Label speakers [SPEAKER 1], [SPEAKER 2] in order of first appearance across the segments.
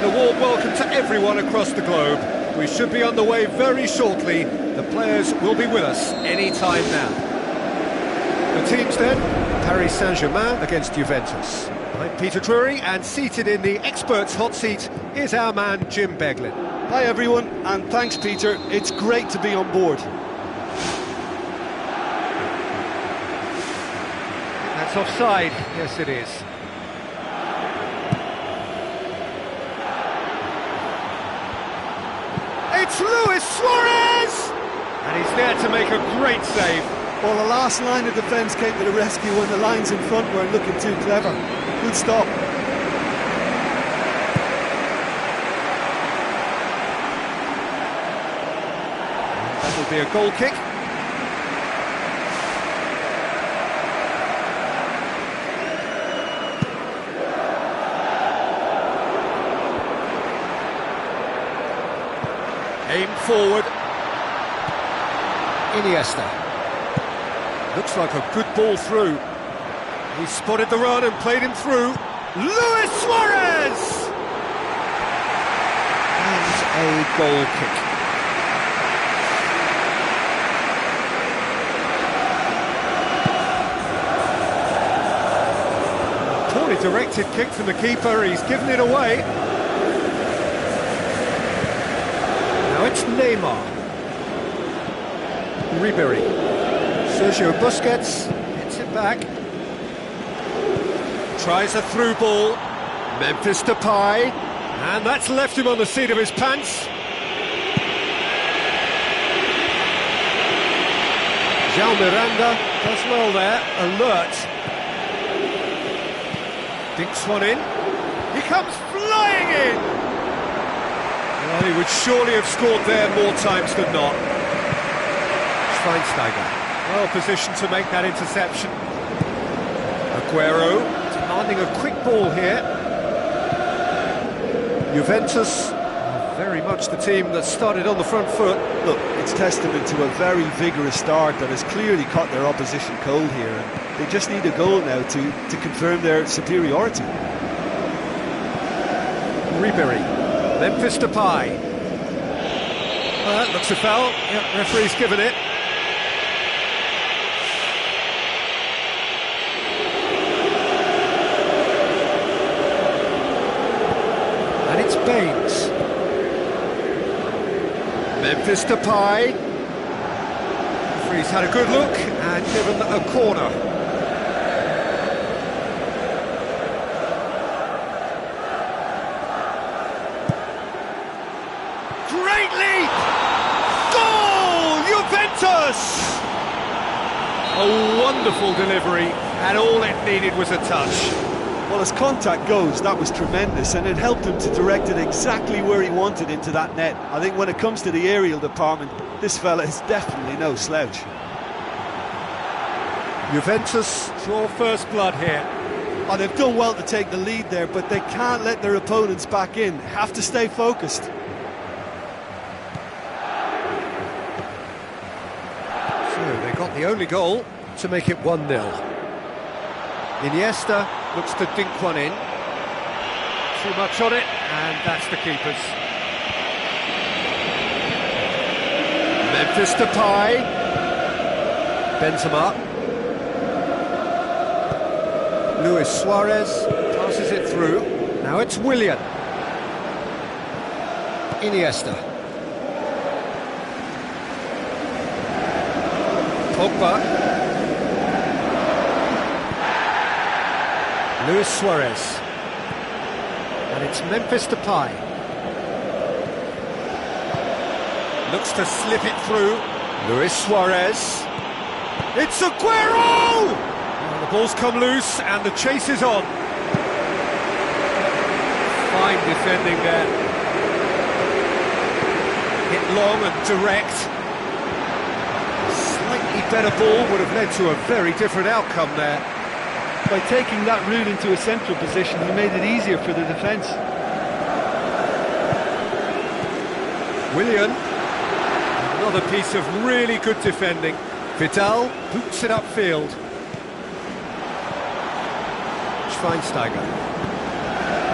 [SPEAKER 1] a warm welcome to everyone across the globe. We should be on the way very shortly. The players will be with us any time now. The teams then, Paris Saint-Germain against Juventus. I'm Peter Drury, and seated in the experts' hot seat is our man Jim Beglin.
[SPEAKER 2] Hi everyone, and thanks Peter, it's great to be on board.
[SPEAKER 1] That's offside, yes it is. It's Luis Suarez! And he's there to make a great save.
[SPEAKER 2] Well, the last line of defence came to the rescue when the lines in front weren't looking too clever. Good stop.
[SPEAKER 1] That'll be a goal kick. Aim forward. Iniesta. Looks like a good ball through. He spotted the run and played him through. Luis Suarez! And a goal kick. Poorly directed kick from the keeper, he's given it away. Now it's Neymar. Ribery. Sergio Busquets hits it back. Tries a through ball. Memphis Depay. And that's left him on the seat of his pants. João Miranda does well there. Alert. Dinks one in. He comes flying in! Well, he would surely have scored there more times than not. Schweinsteiger, well positioned to make that interception. Aguero, demanding a quick ball here. Juventus, very much the team that started on the front foot.
[SPEAKER 2] Look, it's testament to a very vigorous start that has clearly caught their opposition cold here. And they just need a goal now to confirm their superiority.
[SPEAKER 1] Ribery, Memphis Depay. Well, that looks a foul. Yep, referee's given it. And it's Baines. Memphis Depay. Referee's had a good look and given a corner. Great leap! Goal! Juventus! A wonderful delivery, and all it needed was a touch.
[SPEAKER 2] Well, as contact goes, that was tremendous, and it helped him to direct it exactly where he wanted into that net. I think when it comes to the aerial department, this fella is definitely no slouch.
[SPEAKER 1] Juventus draw first blood here.
[SPEAKER 2] Oh, they've done well to take the lead there, but they can't let their opponents back in. Have to stay focused.
[SPEAKER 1] So they got the only goal to make it 1-0. Iniesta looks to dink one in. Too much on it, and that's the keeper's. Memphis Depay. Benzema. Luis Suarez passes it through. Now it's Willian. Iniesta. Pogba. Luis Suarez. And it's Memphis Depay. Looks to slip it through. Luis Suarez. It's Aguero! Well, the ball's come loose and the chase is on. Fine defending there. Hit long and direct. Slightly better ball would have led to a very different outcome there.
[SPEAKER 2] By taking that route into a central position, he made it easier for the defence.
[SPEAKER 1] Willian, another piece of really good defending. Vidal boots it upfield. Schweinsteiger.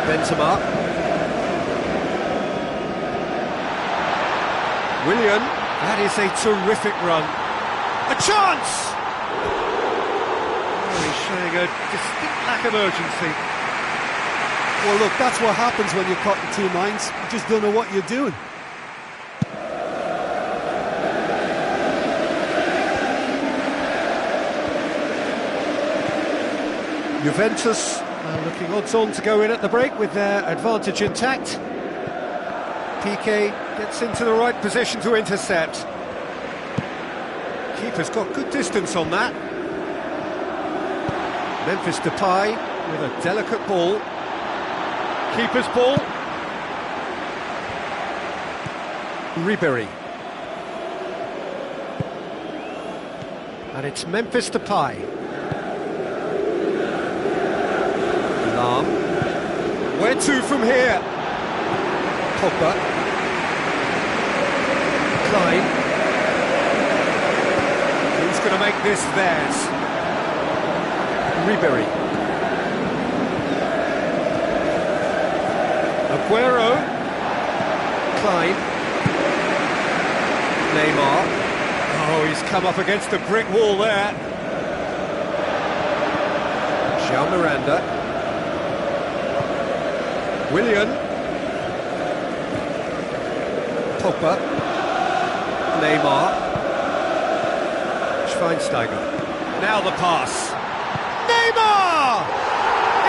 [SPEAKER 1] Benzema. Willian, that is a terrific run. A chance! Oh, he's showing a distinct lack of urgency.
[SPEAKER 2] Well, look, that's what happens when you're caught in two minds. You just don't know what you're doing.
[SPEAKER 1] Juventus looking odds-on to go in at the break with their advantage intact. Piqué gets into the right position to intercept. Keeper's got good distance on that. Memphis Depay with a delicate ball. Keeper's ball. Ribery. And it's Memphis Depay. Lam. Where to from here? Pogba. Klein. Who's going to make this theirs? Ribery. Aguero. Klein. Neymar. Oh, he's come up against a brick wall there. João Miranda. Willian. Pogba. Neymar. Schweinsteiger. Now the pass. Neymar!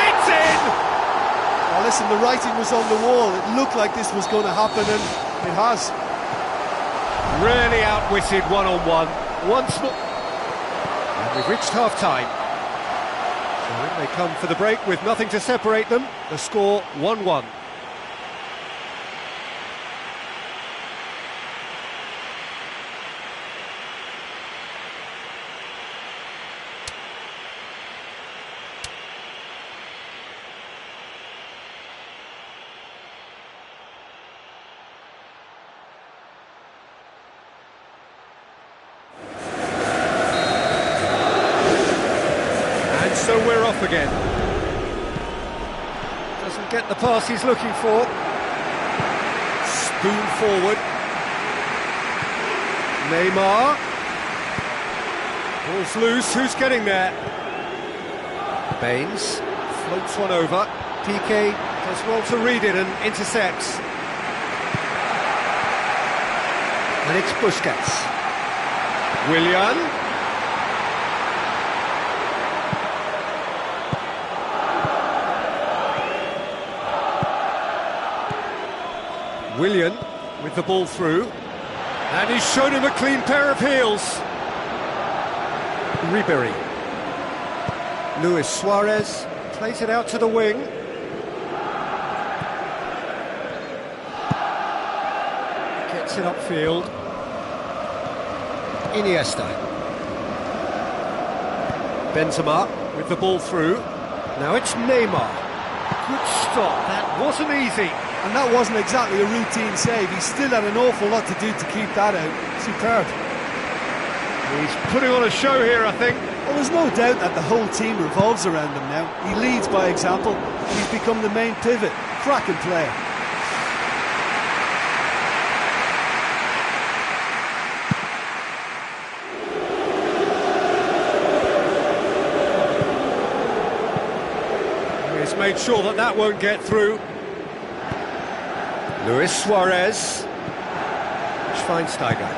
[SPEAKER 1] It's in!
[SPEAKER 2] Well, listen, the writing was on the wall. It looked like this was going to happen, and it has.
[SPEAKER 1] Really outwitted one-on-one. Once more. And we've reached half-time. So in they come for the break with nothing to separate them. The score 1-1. So we're off again. Doesn't get the pass he's looking for. Spoon forward. Neymar. Ball's loose, who's getting there? Baines floats one over. Piqué does well to read it and intercepts. And it's Busquets. Willian. Willian with the ball through, and he's shown him a clean pair of heels. Ribery. Luis Suarez plays it out to the wing. Gets it upfield. Iniesta. Benzema with the ball through. Now it's Neymar. Good stop, that wasn't easy.
[SPEAKER 2] And that wasn't exactly a routine save. He still had an awful lot to do to keep that out. Superb.
[SPEAKER 1] He's putting on a show here, I think.
[SPEAKER 2] Well, there's no doubt that the whole team revolves around him now. He leads by example, and he's become the main pivot. Cracking player.
[SPEAKER 1] He's made sure that that won't get through. Luis Suarez. Schweinsteiger.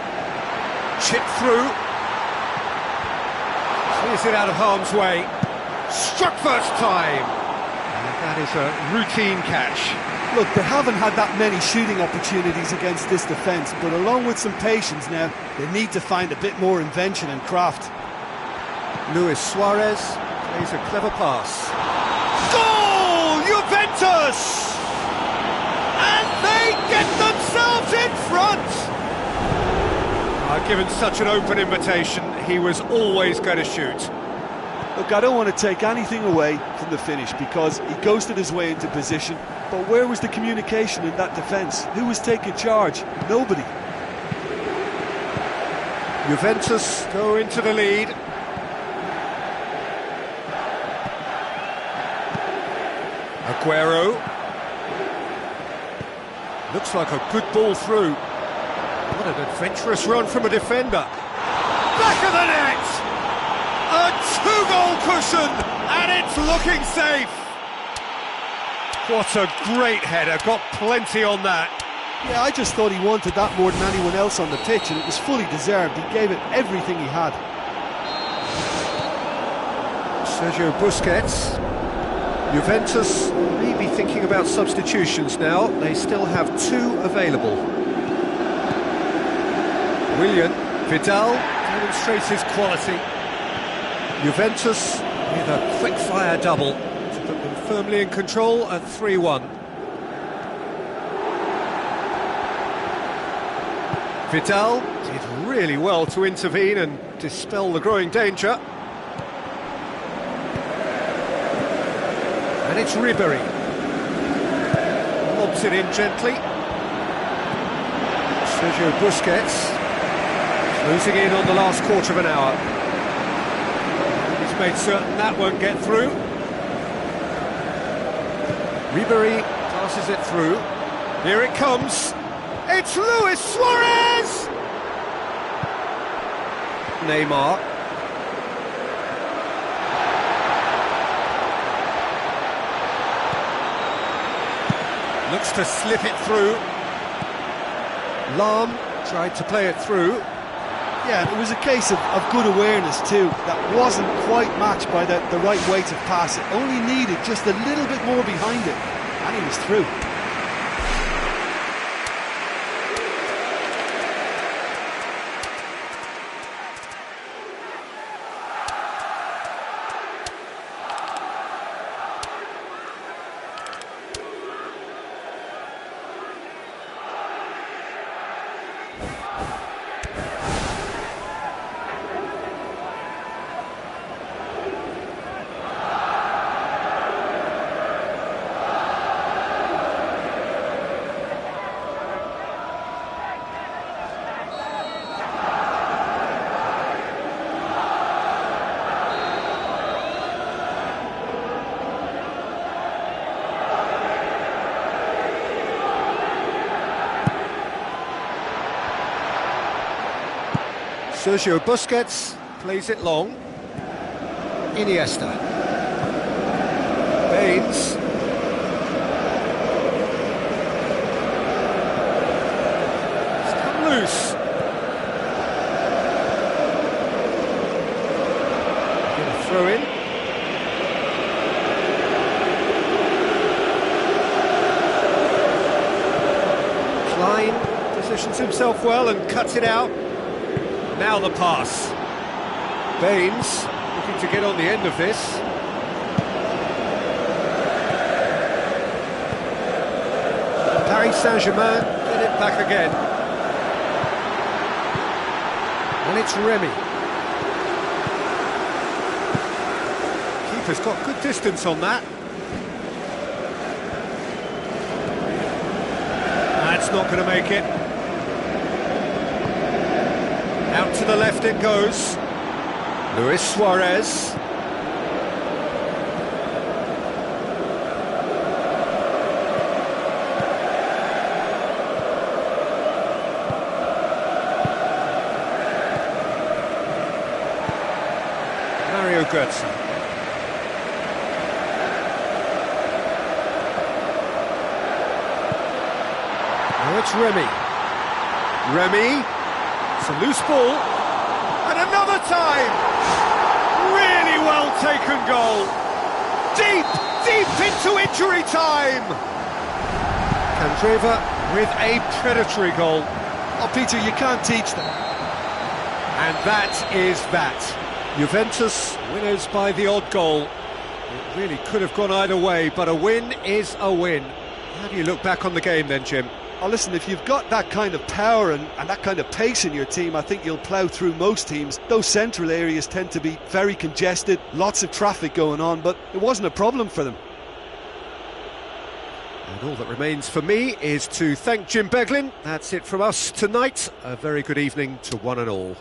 [SPEAKER 1] Chip through. Clears it out of harm's way. Struck first time. And that is a routine catch.
[SPEAKER 2] Look, they haven't had that many shooting opportunities against this defence, but along with some patience now, they need to find a bit more invention and craft.
[SPEAKER 1] Luis Suarez plays a clever pass. Goal! Juventus! And they get themselves in front! Given such an open invitation, he was always going to shoot.
[SPEAKER 2] Look, I don't want to take anything away from the finish because he ghosted his way into position, but where was the communication in that defence? Who was taking charge? Nobody.
[SPEAKER 1] Juventus go into the lead. Aguero. Looks like a good ball through. What What an adventurous run from a defender. Back of the net! A two-goal cushion, and it's looking safe. What a great header, got plenty on that.
[SPEAKER 2] Yeah, I just thought he wanted that more than anyone else on the pitch, and it was fully deserved. He gave it everything he had.
[SPEAKER 1] Sergio Busquets. Juventus may be thinking about substitutions now. They still have two available. Willian, Vidal demonstrates his quality. Juventus with a quick-fire double to put them firmly in control at 3-1. Vidal did really well to intervene and dispel the growing danger. And it's Ribery. Lobs it in gently. Sergio Busquets closing in on the last quarter of an hour. He's made certain that won't get through. Ribery passes it through. Here it comes. It's Luis Suarez! Neymar. Looks to slip it through. Lahm tried to play it through.
[SPEAKER 2] Yeah, and it was a case of good awareness too. That wasn't quite matched by the right weight of pass. It only needed just a little bit more behind it, and he was through.
[SPEAKER 1] Sergio Busquets plays it long. Iniesta. Baines. It's come loose. Gonna throw in. Klein positions himself well and cuts it out. Now the pass. Baines looking to get on the end of this. Paris Saint-Germain get it back again. And it's Remy. Keeper's got good distance on that. That's not going to make it. Out to the left it goes. Luis Suarez. Mario Götze. Now it's Remy. Remy. It's a loose ball, and another time! Really well taken goal! Deep into injury time! Candreva with a predatory goal.
[SPEAKER 2] Oh, Peter, you can't teach them.
[SPEAKER 1] And that is that. Juventus winners by the odd goal. It really could have gone either way, but a win is a win. How do you look back on the game then, Jim?
[SPEAKER 2] Oh, listen, if you've got that kind of power and that kind of pace in your team, I think you'll plough through most teams. Those central areas tend to be very congested, lots of traffic going on, but it wasn't a problem for them.
[SPEAKER 1] And all that remains for me is to thank Jim Beglin. That's it from us tonight. A very good evening to one and all.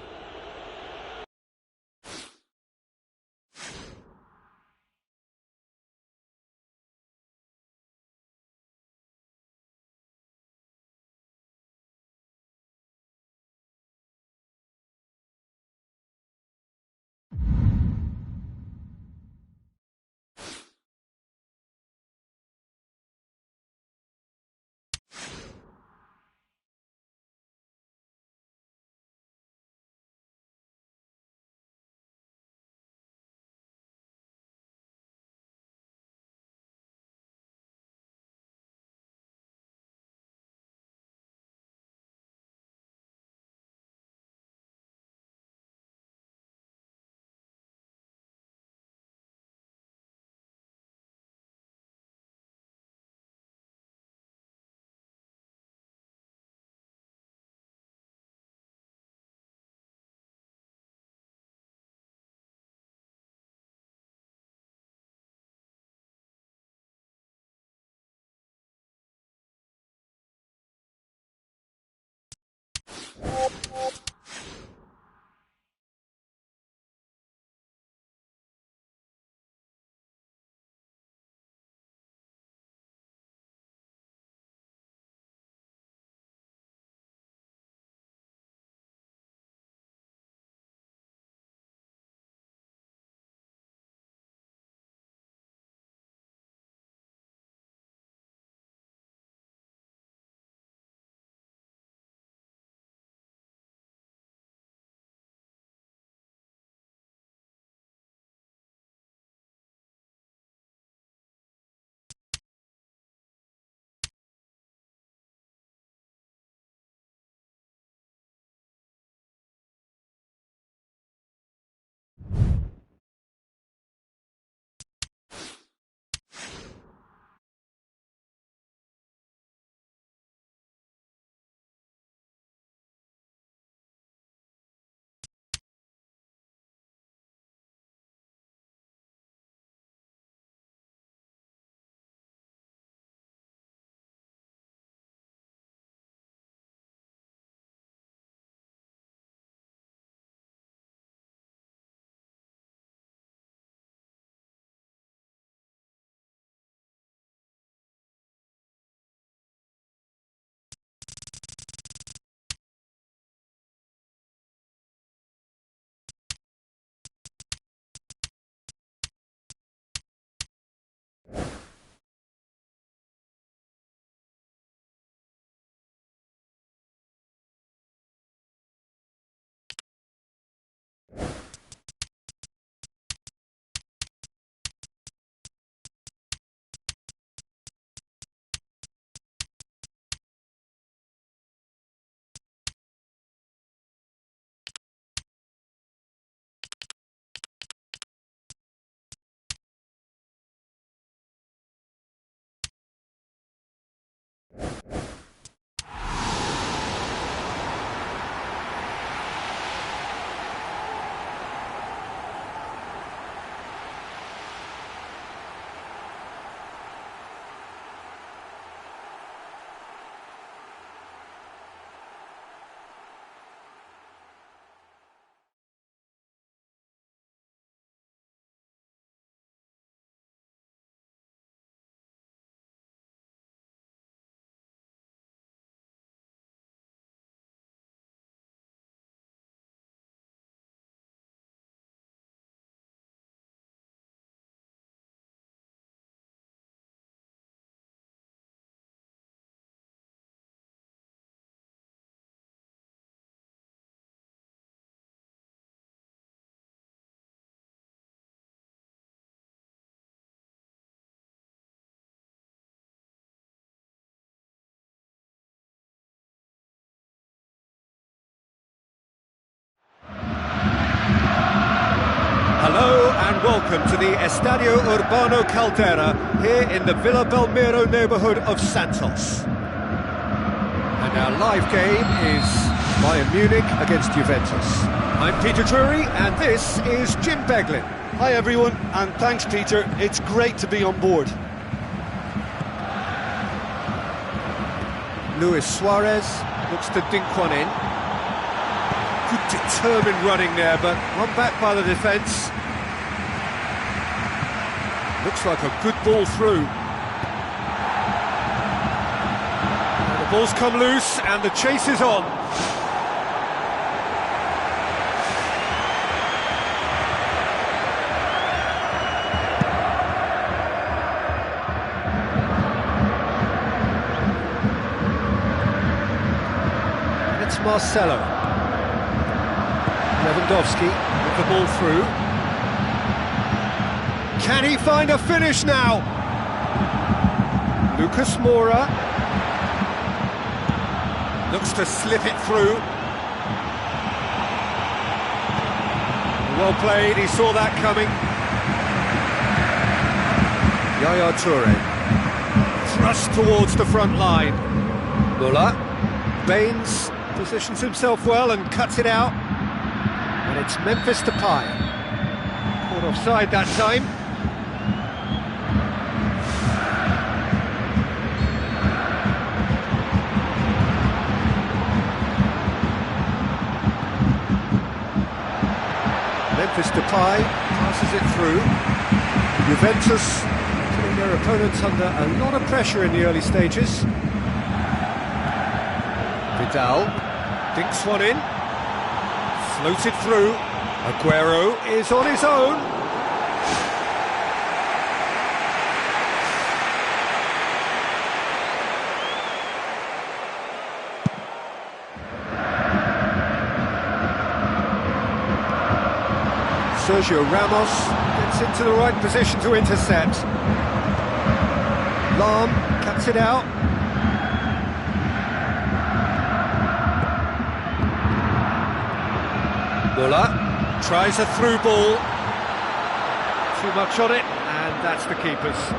[SPEAKER 1] welcome to the Estadio Urbano Caldera here in the Villa Belmiro neighbourhood of Santos. And our live game is Bayern Munich against Juventus. I'm Peter Drury and this is Jim Beglin.
[SPEAKER 2] Hi everyone, and thanks Peter, it's great to be on board.
[SPEAKER 1] Luis Suarez looks to dink one in. Good determined running there, but run back by the defence. Looks like a good ball through. And the ball's come loose and the chase is on. And it's Marcelo. Lewandowski with the ball through. Can he find a finish now? Lucas Moura looks to slip it through. Well played, he saw that coming. Yaya Toure thrust towards the front line. Muller, Baines positions himself well and cuts it out. And it's Memphis Depay. Caught offside that time. Memphis Depay passes it through. Juventus putting their opponents under a lot of pressure in the early stages. Vidal dinks one in. Floated through. Aguero is on his own. Sergio Ramos gets into the right position to intercept. Lahm cuts it out. Muller tries a through ball. Too much on it, and that's the keeper's.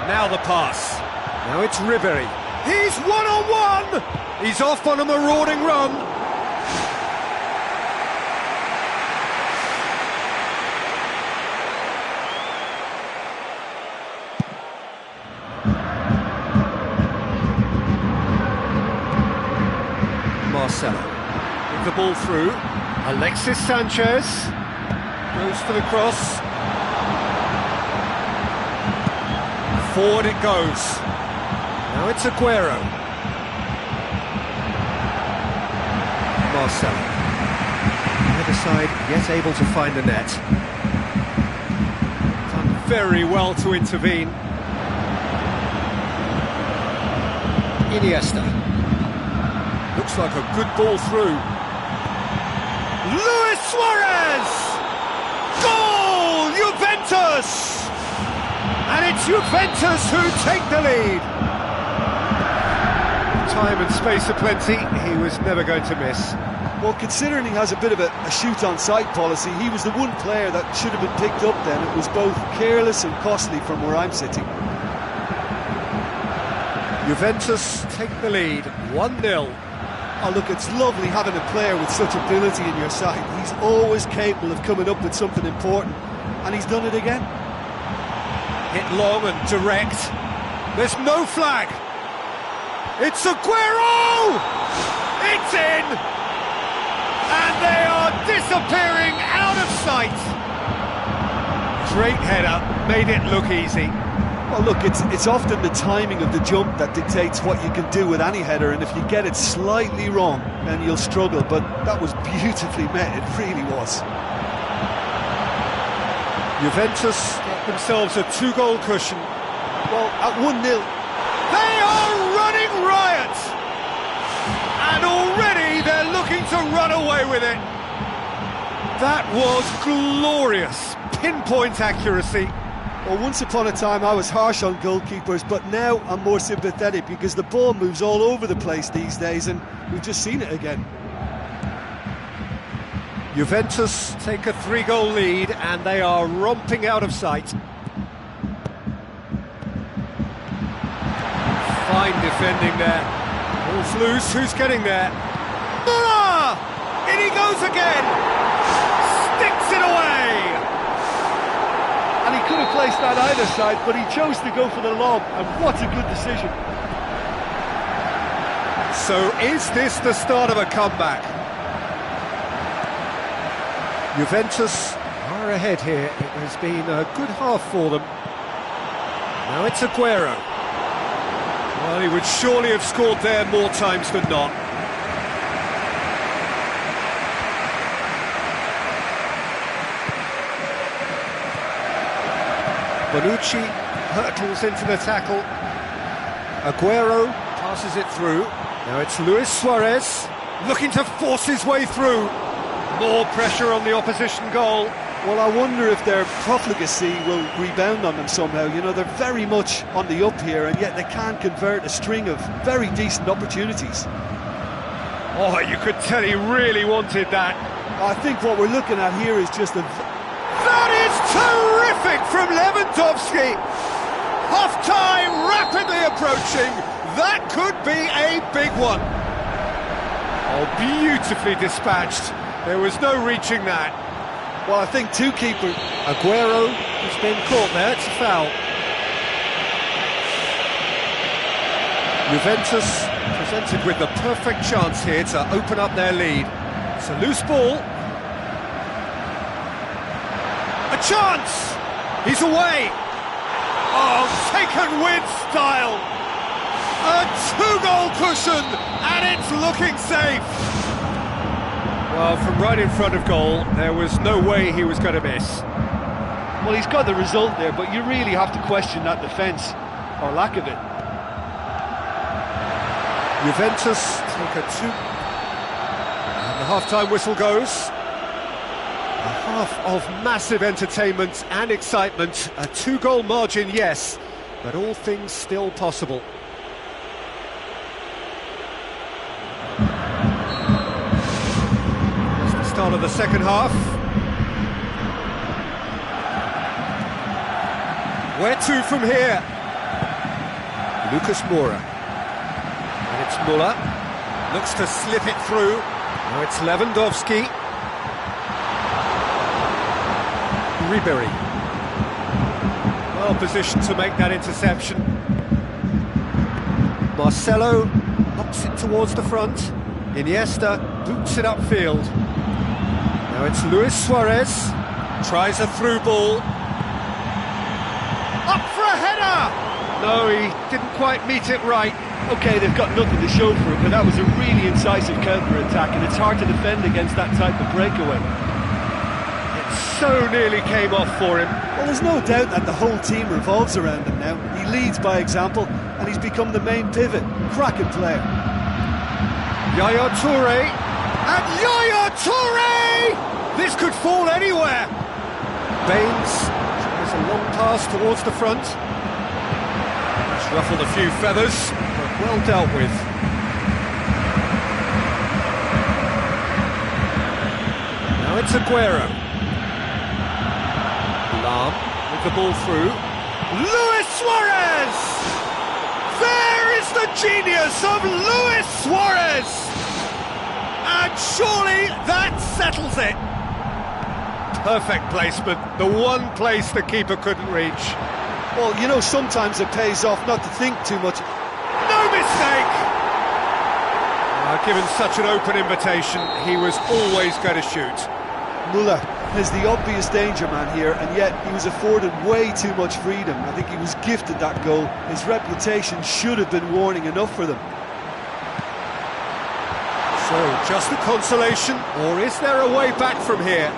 [SPEAKER 1] Now the pass. Now it's Ribery. He's one-on-one! He's off on a marauding run. Marcelo with the ball through. Alexis Sanchez goes for the cross. Forward it goes. Now it's Aguero. Marcelo. Either side yet able to find the net. Done very well to intervene. Iniesta. Looks like a good ball through. Luis Suarez! Goal! Juventus! And it's Juventus who take the lead. Time and space aplenty, he was never going to miss.
[SPEAKER 2] Well, considering he has a bit of a shoot-on-sight policy, he was the one player that should have been picked up then. It was both careless and costly from where I'm sitting.
[SPEAKER 1] Juventus take the lead, 1-0.
[SPEAKER 2] Oh look, it's lovely having a player with such ability in your side. He's always capable of coming up with something important, and he's done it again.
[SPEAKER 1] Hit long and direct. There's no flag. It's Aguero! It's in! And they are disappearing out of sight. Great header, made it look easy.
[SPEAKER 2] Well look, it's often the timing of the jump that dictates what you can do with any header, and if you get it slightly wrong, then you'll struggle, but that was beautifully met, it really was.
[SPEAKER 1] Juventus get themselves a 2-goal cushion.
[SPEAKER 2] Well, at 1-0.
[SPEAKER 1] They are running riot! And already they're looking to run away with it. That was glorious, pinpoint accuracy.
[SPEAKER 2] Well, once upon a time I was harsh on goalkeepers, but now I'm more sympathetic because the ball moves all over the place these days, and we've just seen it again.
[SPEAKER 1] Juventus take a 3-goal lead and they are romping out of sight. Fine defending there. Ball's loose, who's getting there? Müller! In he goes again! Sticks it away!
[SPEAKER 2] And he could have placed that either side, but he chose to go for the lob, and what a good decision.
[SPEAKER 1] So is this the start of a comeback? Juventus are ahead here. It has been a good half for them. Now it's Aguero. Well, he would surely have scored there more times than not. Bonucci hurtles into the tackle. Aguero passes it through. Now it's Luis Suarez looking to force his way through. More pressure on the opposition goal.
[SPEAKER 2] Well, I wonder if their profligacy will rebound on them somehow. You know, they're very much on the up here, and yet they can't convert a string of very decent opportunities.
[SPEAKER 1] Oh, you could tell he really wanted that.
[SPEAKER 2] I think what we're looking at here is just a...
[SPEAKER 1] That is terrific from Lewandowski! Half-time rapidly approaching. That could be a big one. Oh, beautifully dispatched. There was no reaching that.
[SPEAKER 2] Well, I think two keepers...
[SPEAKER 1] Aguero has been caught there, it's a foul. Juventus presented with the perfect chance here to open up their lead. It's a loose ball. A chance! He's away! Oh, taken with style! A 2-goal cushion, and it's looking safe! Well, from right in front of goal, there was no way he was going to miss.
[SPEAKER 2] Well, he's got the result there, but you really have to question that defence, or lack of it.
[SPEAKER 1] Juventus take a 2. And the half-time whistle goes. A half of massive entertainment and excitement. A 2-goal margin, yes, but all things still possible. Start of the second half. Where to from here? Lucas Moura. And it's Müller. Looks to slip it through. Now it's Lewandowski. Ribéry. Well positioned to make that interception. Marcelo knocks it towards the front. Iniesta boots it upfield. Now it's Luis Suarez, tries a through ball. Up for a header! No, he didn't quite meet it right.
[SPEAKER 2] OK, they've got nothing to show for it, but that was a really incisive counter-attack, and it's hard to defend against that type of breakaway.
[SPEAKER 1] It so nearly came off for him.
[SPEAKER 2] Well, there's no doubt that the whole team revolves around him now. He leads by example, and he's become the main pivot. Cracking player.
[SPEAKER 1] Yaya Toure, and Yaya Toure! This could fall anywhere. Baines tries a long pass towards the front. He's ruffled a few feathers, but well dealt with. Now it's Aguero. Lam with the ball through. Luis Suarez! There is the genius of Luis Suarez! And surely that settles it. Perfect placement, the one place the keeper couldn't reach.
[SPEAKER 2] Well, you know, sometimes it pays off not to think too much.
[SPEAKER 1] No mistake! Given such an open invitation, he was always going to shoot.
[SPEAKER 2] Müller is the obvious danger man here, and yet he was afforded way too much freedom. I think he was gifted that goal. His reputation should have been warning enough for them.
[SPEAKER 1] So, just a consolation, or is there a way back from here?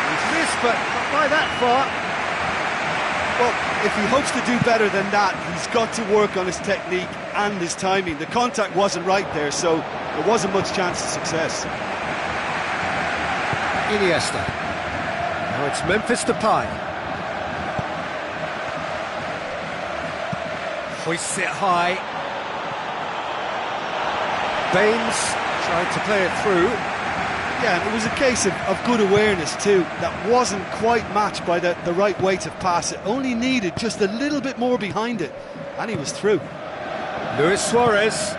[SPEAKER 1] He's missed, but not by that far.
[SPEAKER 2] Well, if he hopes to do better than that, he's got to work on his technique and his timing. The contact wasn't right there, so there wasn't much chance of success.
[SPEAKER 1] Iniesta. Now it's Memphis Depay. Hoists it high. Baines Tried to play it through.
[SPEAKER 2] Yeah, and it was a case of good awareness too. That wasn't quite matched by the right weight of pass. It only needed just a little bit more behind it, and he was through.
[SPEAKER 1] Luis Suarez,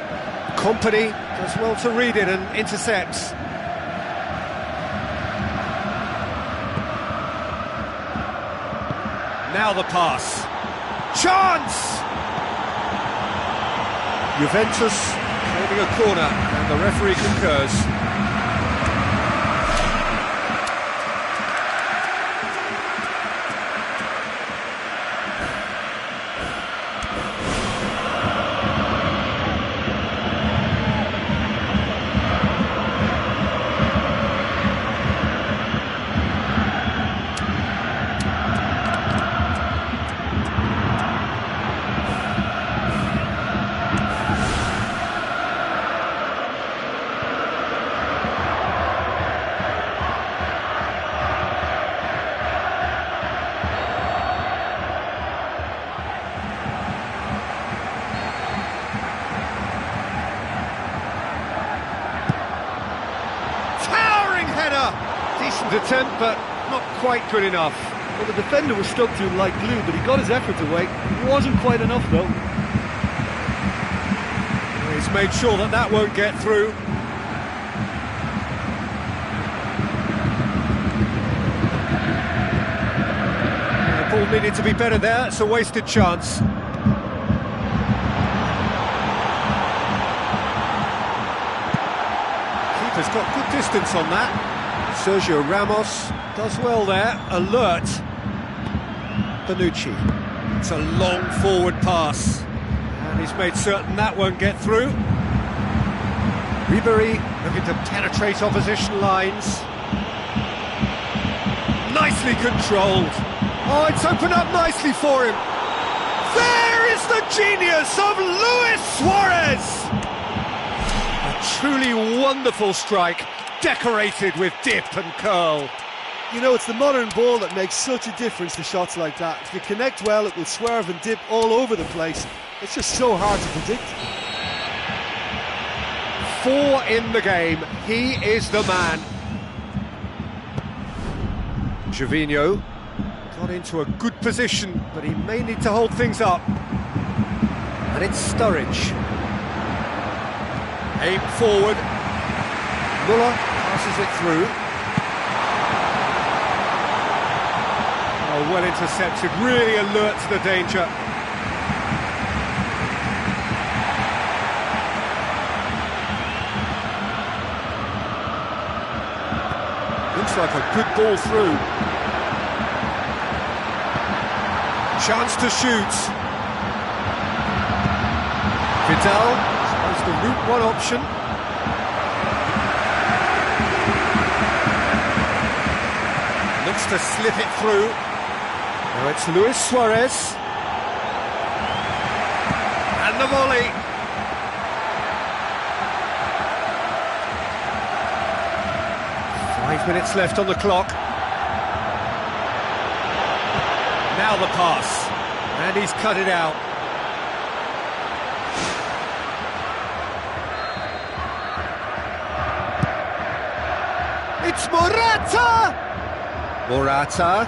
[SPEAKER 1] Company does well to read it and intercepts. Now the pass. Chance! Juventus holding a corner, and the referee concurs. Decent attempt, but not quite good enough.
[SPEAKER 2] Well, the defender was stuck to him like glue, but he got his effort away. It wasn't quite enough, though.
[SPEAKER 1] He's made sure that that won't get through. The ball needed to be better there. It's a wasted chance. Keeper's got good distance on that. Sergio Ramos does well there, alert. Bonucci, it's a long forward pass, and he's made certain that won't get through. Ribery looking to penetrate opposition lines. Nicely controlled. Oh, it's opened up nicely for him. There is the genius of Luis Suarez! A truly wonderful strike, decorated with dip and curl.
[SPEAKER 2] You know, it's the modern ball that makes such a difference to shots like that. If you connect well, it will swerve and dip all over the place. It's just so hard to predict.
[SPEAKER 1] 4 in the game. He is the man. Gervinho got into a good position, but he may need to hold things up. And it's Sturridge. Aim forward. Muller passes it through. Oh, well intercepted, really alert to the danger. Looks like a good ball through. Chance to shoot. Vidal has the route one option. Looks to slip it through. Now it's Luis Suarez. And the volley. Five minutes left on the clock. Now the pass. And he's cut it out. It's Morata! Morata.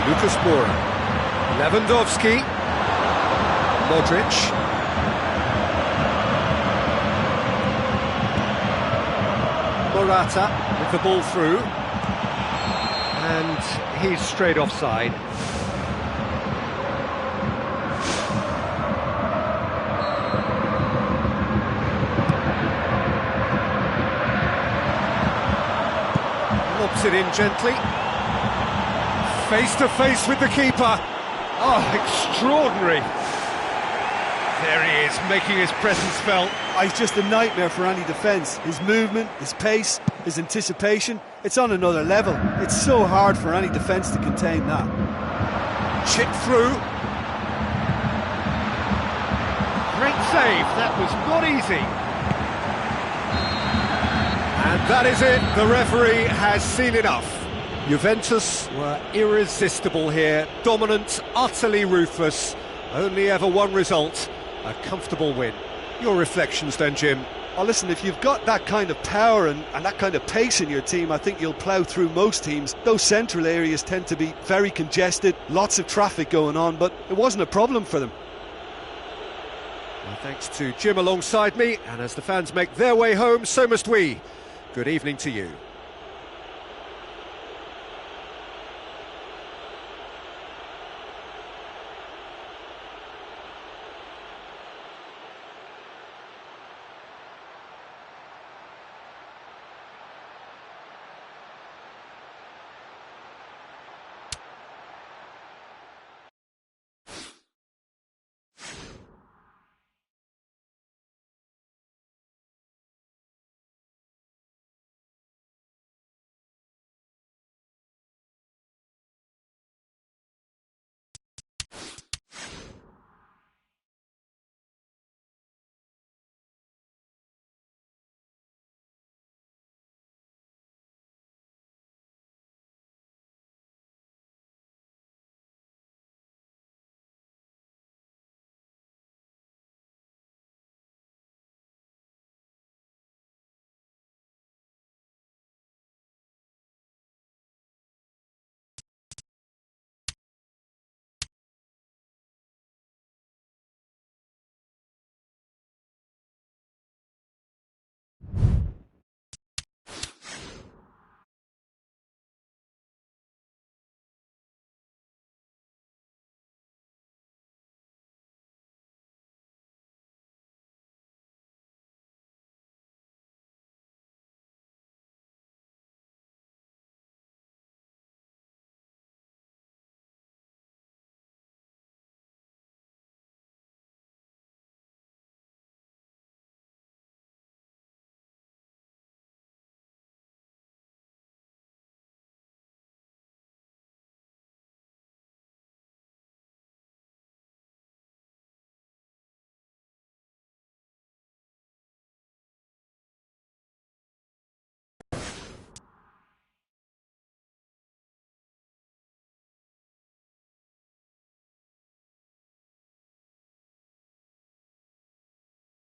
[SPEAKER 1] Lucas Moura. Lewandowski. Modric. Morata with the ball through. And he's straight offside. Lobs it in gently. Face to face with the keeper. Oh, extraordinary. There he is, making his presence felt.
[SPEAKER 2] He's just a nightmare for any defence. His movement, his pace, his anticipation, it's on another level. It's so hard for any defence to contain that.
[SPEAKER 1] Chip through. Great save, that was not easy. And that is it, the referee has seen enough. Juventus were irresistible here, dominant, utterly ruthless. Only ever one result, a comfortable win. Your reflections then, Jim?
[SPEAKER 2] Oh, listen, if you've got that kind of power and that kind of pace in your team, I think you'll plough through most teams. Those central areas tend to be very congested, lots of traffic going on, but it wasn't a problem for them.
[SPEAKER 1] Well, thanks to Jim alongside me, and as the fans make their way home, so must we. Good evening to you.